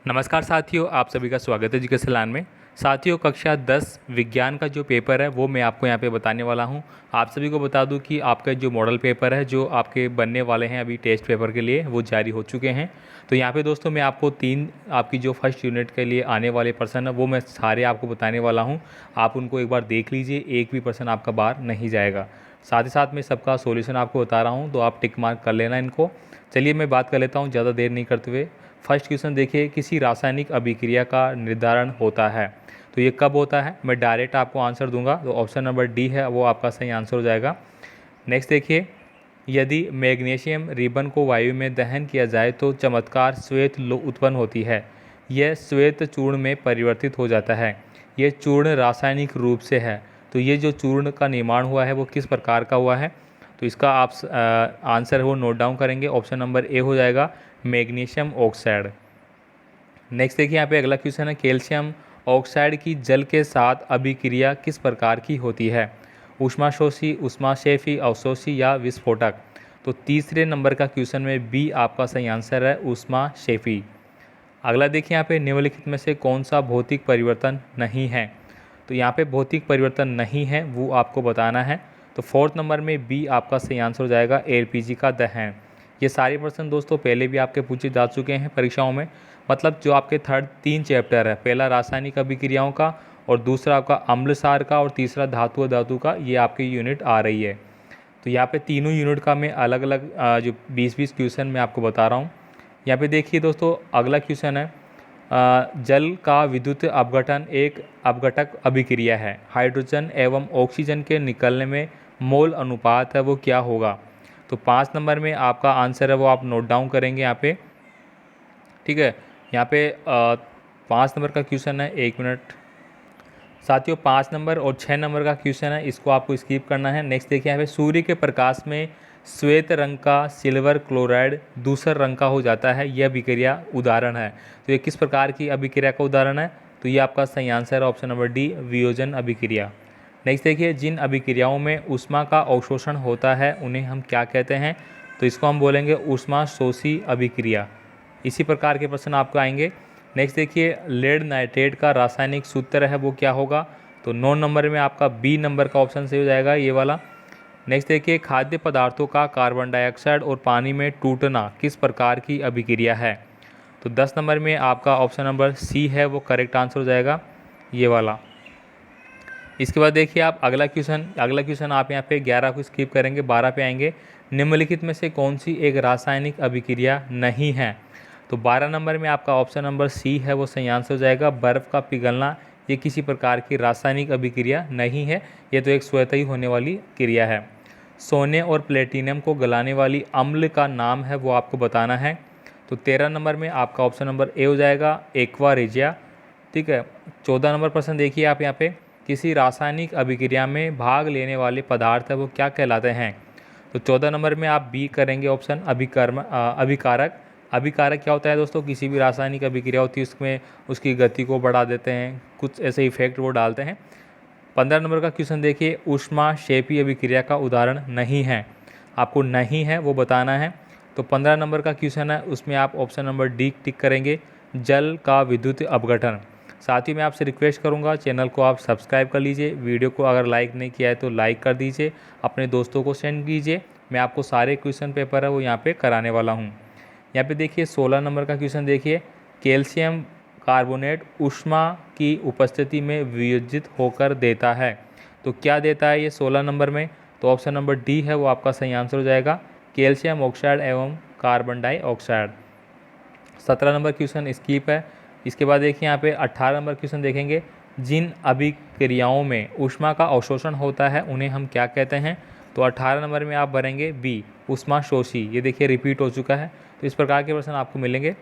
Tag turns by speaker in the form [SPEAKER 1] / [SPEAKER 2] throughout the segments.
[SPEAKER 1] नमस्कार साथियों, आप सभी का स्वागत है एजुकेशन लाइन में। साथियों, कक्षा 10 विज्ञान का जो पेपर है वो मैं आपको यहाँ पे बताने वाला हूँ। आप सभी को बता दूँ कि आपका जो मॉडल पेपर है जो आपके बनने वाले हैं अभी टेस्ट पेपर के लिए, वो जारी हो चुके हैं। तो यहाँ पे दोस्तों मैं आपको 3 आपकी जो फर्स्ट यूनिट के लिए आने वाले पर्सन है वो मैं सारे आपको बताने वाला हूँ। आप उनको एक बार देख लीजिए, एक भी पर्सन आपका बाहर नहीं जाएगा। साथ ही साथ मैं सबका सोल्यूशन आपको बता रहा हूँ, तो आप टिक मार्क कर लेना इनको। चलिए मैं बात कर लेता हूँ ज़्यादा देर नहीं करते हुए। फर्स्ट क्वेश्चन देखिए, किसी रासायनिक अभिक्रिया का निर्धारण होता है तो ये कब होता है। मैं डायरेक्ट आपको आंसर दूंगा, तो ऑप्शन नंबर डी है वो आपका सही आंसर हो जाएगा। नेक्स्ट देखिए, यदि मैग्नीशियम रिबन को वायु में दहन किया जाए तो चमत्कार श्वेत लो उत्पन्न होती है। यह श्वेत चूर्ण में परिवर्तित हो जाता है। यह चूर्ण रासायनिक रूप से है। तो ये जो चूर्ण का निर्माण हुआ है वो किस प्रकार का हुआ है, तो इसका आप आंसर वो नोट डाउन करेंगे। ऑप्शन नंबर ए हो जाएगा, मैग्नीशियम ऑक्साइड। नेक्स्ट देखिए, यहाँ पे अगला क्वेश्चन है, कैल्शियम ऑक्साइड की जल के साथ अभिक्रिया किस प्रकार की होती है। ऊष्माशोषी, ऊष्माक्षेपी, अवशोषी या विस्फोटक। तो तीसरे नंबर का क्वेश्चन में बी आपका सही आंसर है, ऊष्माक्षेपी। अगला देखिए, यहाँ पे निम्नलिखित में से कौन सा भौतिक परिवर्तन नहीं है। तो यहाँ पे भौतिक परिवर्तन नहीं है वो आपको बताना है। तो फोर्थ नंबर में बी आपका सही आंसर हो जाएगा, एलपीजी का दहन। ये सारे प्रश्न दोस्तों पहले भी आपके पूछे जा चुके हैं परीक्षाओं में। मतलब जो आपके थर्ड 3 चैप्टर है, पहला रासायनिक अभिक्रियाओं का, और दूसरा आपका अम्लसार का, और तीसरा धातु धातु का, ये आपकी यूनिट आ रही है। तो यहाँ पे तीनों यूनिट का मैं अलग अलग जो 20-20 क्वेश्चन मैं आपको बता रहा हूँ। यहाँ पे देखिए दोस्तों, अगला क्वेश्चन है, जल का विद्युत अपघटन एक अपघटक अभिक्रिया है। हाइड्रोजन एवं ऑक्सीजन के निकलने में मोल अनुपात है वो क्या होगा। तो 5 नंबर में आपका आंसर है वो आप नोट डाउन करेंगे यहाँ पे। ठीक है, यहाँ पे 5 नंबर का क्वेश्चन है, 1 मिनट साथियों। 5 नंबर और 6 नंबर का क्वेश्चन है, इसको आपको स्किप करना है। नेक्स्ट देखिए, यहाँ पे सूर्य के प्रकाश में श्वेत रंग का सिल्वर क्लोराइड दूसर रंग का हो जाता है, यह अभिक्रिया उदाहरण है। तो ये किस प्रकार की अभिक्रिया का उदाहरण है, तो ये आपका सही आंसर है, ऑप्शन नंबर डी, वियोजन अभिक्रिया। नेक्स्ट देखिए, जिन अभिक्रियाओं में ऊष्मा का अवशोषण होता है उन्हें हम क्या कहते हैं, तो इसको हम बोलेंगे ऊष्मा शोषी अभिक्रिया। इसी प्रकार के प्रश्न आपको आएंगे। नेक्स्ट देखिए, लेड नाइट्रेट का रासायनिक सूत्र है वो क्या होगा, तो 9 नंबर में आपका बी नंबर का ऑप्शन सही हो जाएगा, ये वाला। नेक्स्ट देखिए, खाद्य पदार्थों का कार्बन डाइऑक्साइड और पानी में टूटना किस प्रकार की अभिक्रिया है। तो 10 नंबर में आपका ऑप्शन नंबर सी है वो करेक्ट आंसर हो जाएगा, ये वाला। इसके बाद देखिए आप अगला क्वेश्चन आप यहाँ पे 11 को स्किप करेंगे, 12 पे आएंगे। निम्नलिखित में से कौन सी एक रासायनिक अभिक्रिया नहीं है। तो 12 नंबर में आपका ऑप्शन नंबर सी है वो सही आंसर हो जाएगा, बर्फ़ का पिघलना। ये किसी प्रकार की रासायनिक अभिक्रिया नहीं है, ये तो एक स्वतः ही होने वाली क्रिया है। सोने और प्लेटिनम को गलाने वाली अम्ल का नाम है वो आपको बताना है। तो 13 नंबर में आपका ऑप्शन नंबर ए हो जाएगा, एक्वा रेजिया। ठीक है, 14 नंबर प्रश्न देखिए आप यहाँ पे, किसी रासायनिक अभिक्रिया में भाग लेने वाले पदार्थ है वो क्या कहलाते हैं। तो 14 नंबर में आप बी करेंगे ऑप्शन, अभिकारक। अभिकारक क्या होता है दोस्तों, किसी भी रासायनिक अभिक्रिया होती है उसमें उसकी गति को बढ़ा देते हैं, कुछ ऐसे इफेक्ट वो डालते हैं। 15 नंबर का क्वेश्चन देखिए, ऊष्माक्षेपी अभिक्रिया का उदाहरण नहीं है, आपको नहीं है वो बताना है। तो 15 नंबर का क्वेश्चन है, उसमें आप ऑप्शन नंबर डी टिक करेंगे, जल का विद्युत अपघटन। साथ ही मैं आपसे रिक्वेस्ट करूंगा, चैनल को आप सब्सक्राइब कर लीजिए, वीडियो को अगर लाइक नहीं किया है तो लाइक कर दीजिए, अपने दोस्तों को सेंड कीजिए। मैं आपको सारे क्वेश्चन पेपर है वो यहाँ पे कराने वाला हूँ। यहाँ पे देखिए 16 नंबर का क्वेश्चन देखिए, कैल्शियम कार्बोनेट ऊष्मा की उपस्थिति में वियोजित होकर देता है। तो क्या देता है ये 16 नंबर में, तो ऑप्शन नंबर डी है वो आपका सही आंसर हो जाएगा, कैल्शियम ऑक्साइड एवं carbon dioxide. 17 number question skip है। इसके बाद देखिए यहाँ पे 18 नंबर क्वेश्चन देखेंगे, जिन अभिक्रियाओं में ऊष्मा का अवशोषण होता है उन्हें हम क्या कहते हैं। तो 18 नंबर में आप भरेंगे बी, ऊष्मा शोषी। ये देखिए रिपीट हो चुका है, तो इस प्रकार के प्रश्न आपको मिलेंगे।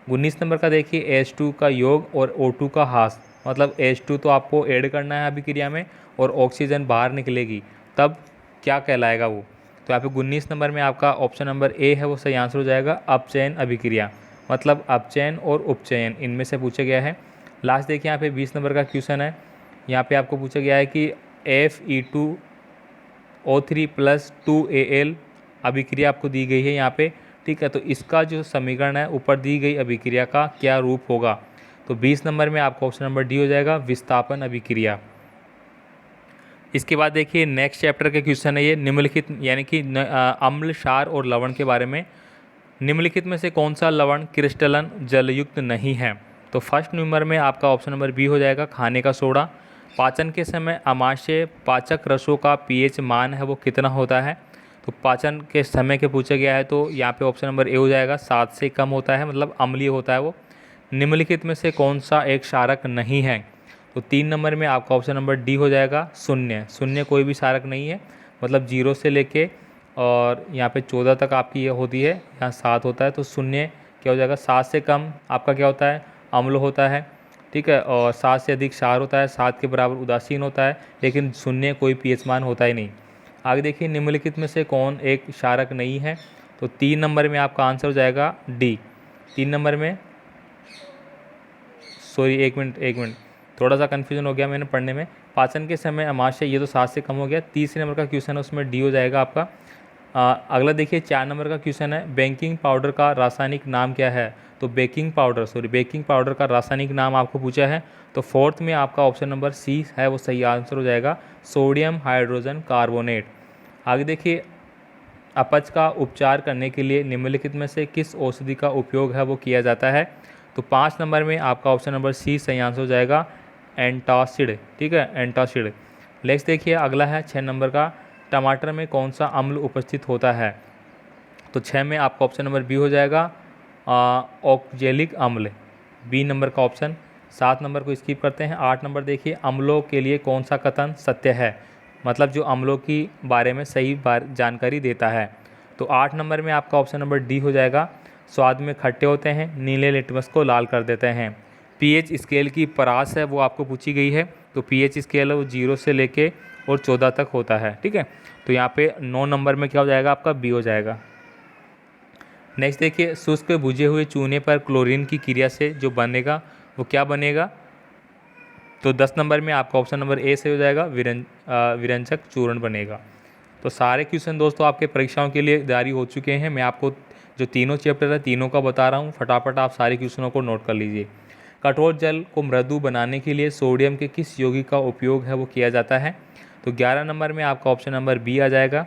[SPEAKER 1] 19 नंबर का देखिए, H2 का योग और O2 का ह्रास। मतलब H2 तो आपको ऐड करना है अभिक्रिया में और ऑक्सीजन बाहर निकलेगी, तब क्या कहलाएगा वो। तो यहाँ पे 19 नंबर में आपका ऑप्शन नंबर ए है वो सही आंसर हो जाएगा, अपचयन अभिक्रिया। मतलब अपचयन और उपचयन इनमें से पूछा गया है। लास्ट देखिए यहाँ पे 20 नंबर का क्वेश्चन है, यहाँ पे आपको पूछा गया है कि Fe2O3 + 2Al अभिक्रिया आपको दी गई है यहाँ पे ठीक है, तो इसका जो समीकरण है ऊपर दी गई अभिक्रिया का क्या रूप होगा? तो 20 नंबर में आपका ऑप्शन नंबर डी हो जाएगा, विस्थापन अभिक्रिया। इसके बाद देखिए नेक्स्ट चैप्टर के क्वेश्चन है ये, निम्नलिखित यानी कि अम्ल, क्षार और लवण के बारे में। निम्नलिखित में से कौन सा लवण क्रिस्टलन जलयुक्त नहीं है? तो फर्स्ट नंबर में आपका ऑप्शन नंबर बी हो जाएगा, खाने का सोडा। पाचन के समय आमाशय पाचक रसों का पीएच मान है वो कितना होता है? तो पाचन के समय के पूछा गया है, तो यहाँ पे ऑप्शन नंबर ए हो जाएगा, 7 से कम होता है, मतलब अम्लीय होता है वो। निम्नलिखित में से कौन सा एक क्षारक नहीं है? तो 3 नंबर में आपका ऑप्शन नंबर डी हो जाएगा, शून्य। शून्य कोई भी क्षारक नहीं है, मतलब 0 से लेके और यहाँ पे 14 तक आपकी ये होती है, यहाँ 7 होता है, तो शून्य क्या हो जाएगा, 7 से कम आपका क्या होता है, अम्ल होता है, ठीक है, और 7 से अधिक क्षार होता है, 7 के बराबर उदासीन होता है, लेकिन शून्य कोई पीएच मान होता ही नहीं। आगे देखिए निम्नलिखित में से कौन एक क्षारक नहीं है? तो 3 नंबर में आपका आंसर हो जाएगा डी। 3 नंबर में, सॉरी एक मिनट थोड़ा सा कन्फ्यूजन हो गया मैंने पढ़ने में। पाचन के समय आमाशय, ये तो 7 से कम हो गया। तीसरे नंबर का क्वेश्चन है उसमें डी हो जाएगा आपका। अगला देखिए 4 नंबर का क्वेश्चन है, बेकिंग पाउडर का रासायनिक नाम क्या है? तो बेकिंग पाउडर का रासायनिक नाम आपको पूछा है। तो फोर्थ में आपका ऑप्शन नंबर सी है वो सही आंसर हो जाएगा, सोडियम हाइड्रोजन कार्बोनेट। आगे देखिए अपच का उपचार करने के लिए निम्नलिखित में से किस औषधि का उपयोग है वो किया जाता है? तो 5 नंबर में आपका ऑप्शन नंबर सी सही आंसर हो जाएगा, एंटासिड, ठीक है, एंटासिड। नेक्स्ट देखिए अगला है 6 नंबर का, टमाटर में कौन सा अम्ल उपस्थित होता है? तो 6 में आपका ऑप्शन नंबर बी हो जाएगा, ऑक्जेलिक अम्ल, बी नंबर का ऑप्शन। 7 नंबर को स्किप करते हैं। 8 नंबर देखिए, अम्लों के लिए कौन सा कथन सत्य है? मतलब जो अम्लों की बारे में सही जानकारी देता है। तो 8 नंबर में आपका ऑप्शन नंबर डी हो जाएगा, स्वाद में खट्टे होते हैं, नीले लिटमस को लाल कर देते हैं। पीएच स्केल की परास है वो आपको पूछी गई है। तो पीएच स्केल है वो 0 से लेके और 14 तक होता है, ठीक है। तो यहाँ पे 9 नंबर में क्या हो जाएगा आपका, बी हो जाएगा। नेक्स्ट देखिए, शुष्क बुझे हुए चूने पर क्लोरीन की क्रिया से जो बनेगा वो क्या बनेगा? तो 10 नंबर में आपका ऑप्शन नंबर ए से हो जाएगा, विरंजक चूर्ण बनेगा। तो सारे क्वेश्चन दोस्तों आपके परीक्षाओं के लिए जारी हो चुके हैं। मैं आपको जो तीनों चैप्टर है तीनों का बता रहा हूँ, फटाफट आप सारे क्वेश्चनों को नोट कर लीजिए। कठोर जल को मृदु बनाने के लिए सोडियम के किस यौगिक का उपयोग है वो किया जाता है? तो 11 नंबर में आपका ऑप्शन नंबर बी आ जाएगा।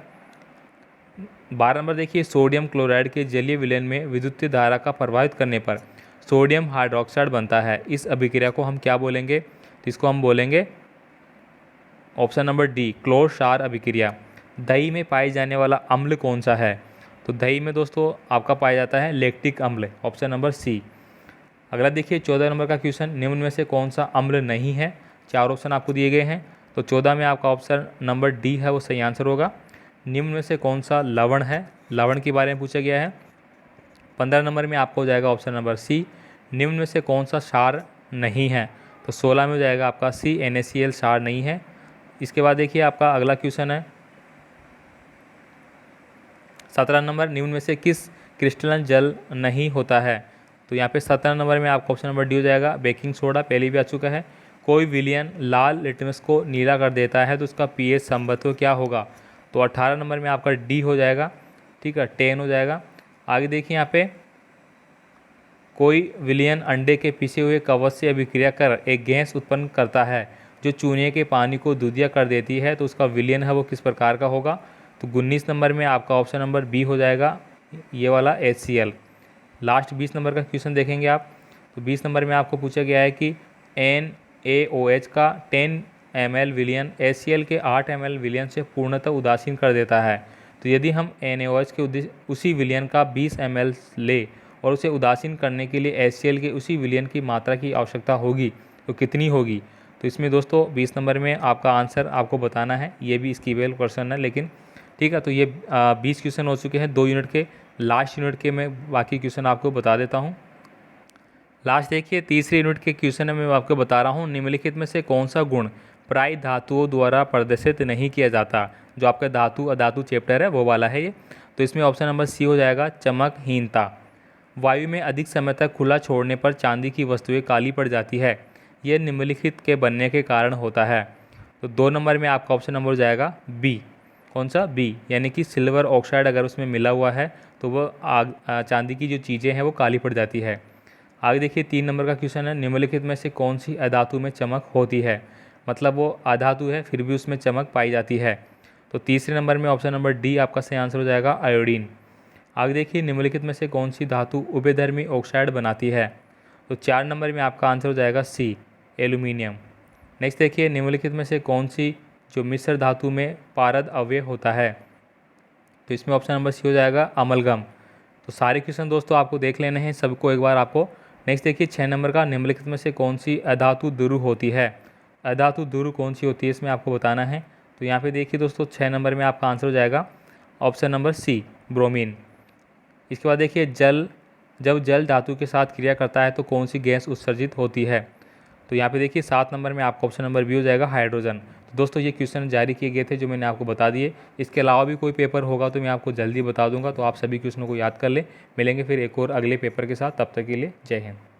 [SPEAKER 1] 12 नंबर देखिए, सोडियम क्लोराइड के जलीय विलयन में विद्युतीय धारा का प्रभावित करने पर सोडियम हाइड्रोक्साइड बनता है। इस अभिक्रिया को हम क्या बोलेंगे? तो इसको हम बोलेंगे ऑप्शन नंबर डी, क्लोर क्षार अभिक्रिया। दही में पाए जाने वाला अम्ल कौन सा है? तो दही में दोस्तों आपका पाया जाता है लैक्टिक अम्ल, ऑप्शन नंबर सी। अगला देखिए 14 नंबर का क्वेश्चन, निम्न में से कौन सा अम्ल नहीं है? 4 ऑप्शन आपको दिए गए हैं। तो 14 में आपका ऑप्शन नंबर डी है वो सही आंसर होगा। निम्न में से कौन सा लवण है? लवण के बारे में पूछा गया है। 15 नंबर में आपको हो जाएगा ऑप्शन नंबर सी, निम्न में से कौन सा क्षार नहीं है? तो 16 में हो जाएगा आपका सी, NaCl क्षार नहीं है। इसके बाद देखिए आपका अगला क्वेश्चन है 17 नंबर, निम्न में से किस क्रिस्टलन जल नहीं होता है? तो यहाँ पे 17 नंबर में आपका ऑप्शन नंबर डी हो जाएगा, बेकिंग सोडा, पहले भी आ चुका है। कोई विलयन लाल लिटमस को नीला कर देता है तो उसका पीएच संबंध क्या होगा? तो 18 नंबर में आपका डी हो जाएगा, ठीक है, 10 हो जाएगा। आगे देखिए यहाँ पे, कोई विलयन अंडे के पिसे हुए कवच से अभिक्रिया कर एक गैस उत्पन्न करता है जो चूने के पानी को दूधिया कर देती है, तो उसका विलयन है वो किस प्रकार का होगा? तो 19 नंबर में आपका ऑप्शन नंबर बी हो जाएगा, ये वाला HCl। लास्ट 20 नंबर का क्वेश्चन देखेंगे आप। तो 20 नंबर में आपको पूछा गया है कि NaOH का 10 ml विलयन HCl के 8 ml विलयन से पूर्णतः उदासीन कर देता है। तो यदि हम NaOH के उसी विलयन का 20 ml ले और उसे उदासीन करने के लिए HCl के उसी विलयन की मात्रा की आवश्यकता होगी तो कितनी होगी? तो इसमें दोस्तों 20 नंबर में आपका आंसर आपको बताना है। ये भी स्कीवेल क्वेश्चन है लेकिन ठीक है। तो ये 20 क्वेश्चन हो चुके हैं 2 यूनिट के। लास्ट यूनिट के मैं बाकी क्वेश्चन आपको बता देता हूँ। लास्ट देखिए तीसरे यूनिट के क्वेश्चन में मैं आपको बता रहा हूँ, निम्नलिखित में से कौन सा गुण प्राय धातुओं द्वारा प्रदर्शित नहीं किया जाता? जो आपका धातु अधातु चैप्टर है वो वाला है ये। तो इसमें ऑप्शन नंबर सी हो जाएगा, चमकहीनता। वायु में अधिक समय तक खुला छोड़ने पर चांदी की वस्तुएं काली पड़ जाती है, यह निम्नलिखित के बनने के कारण होता है। तो 2 नंबर में आपका ऑप्शन नंबर हो जाएगा बी, कौन सा? बी, यानी कि सिल्वर ऑक्साइड अगर उसमें मिला हुआ है तो वह चांदी की जो चीज़ें हैं वो काली पड़ जाती है। आगे देखिए 3 नंबर का क्वेश्चन है, निम्नलिखित में से कौन सी अधातु में चमक होती है। मतलब वो अधातु है फिर भी उसमें चमक पाई जाती है। तो तीसरे नंबर में ऑप्शन नंबर डी आपका सही आंसर हो जाएगा, आयोडीन। आगे देखिए निम्नलिखित में से कौन सी धातु उभयधर्मी ऑक्साइड बनाती है। तो 4 नंबर में आपका आंसर हो जाएगा सी, एल्यूमिनियम। नेक्स्ट देखिए निम्नलिखित में से कौन सी जो मिश्र धातु में पारद अवयव होता है। तो इसमें ऑप्शन नंबर सी हो जाएगा, अमलगम। तो सारे क्वेश्चन दोस्तों आपको देख लेने हैं सबको एक बार आपको। नेक्स्ट देखिए 6 नंबर का, निम्नलिखित में से कौन सी अधातु दुरु होती है। अधातु दुरु कौन सी होती है इसमें आपको बताना है। तो यहाँ पे देखिए दोस्तों 6 नंबर में आपका आंसर हो जाएगा ऑप्शन नंबर सी, ब्रोमीन। इसके बाद देखिए जब जल धातु के साथ क्रिया करता है तो कौन सी गैस उत्सर्जित होती है। तो यहाँ पे देखिए 7 नंबर में आपका ऑप्शन नंबर बी हो जाएगा, हाइड्रोजन। तो दोस्तों ये क्वेश्चन जारी किए गए थे जो मैंने आपको बता दिए। इसके अलावा भी कोई पेपर होगा तो मैं आपको जल्दी बता दूंगा, तो आप सभी क्वेश्चनों को याद कर ले। मिलेंगे फिर एक और अगले पेपर के साथ, तब तक के लिए जय हिंद।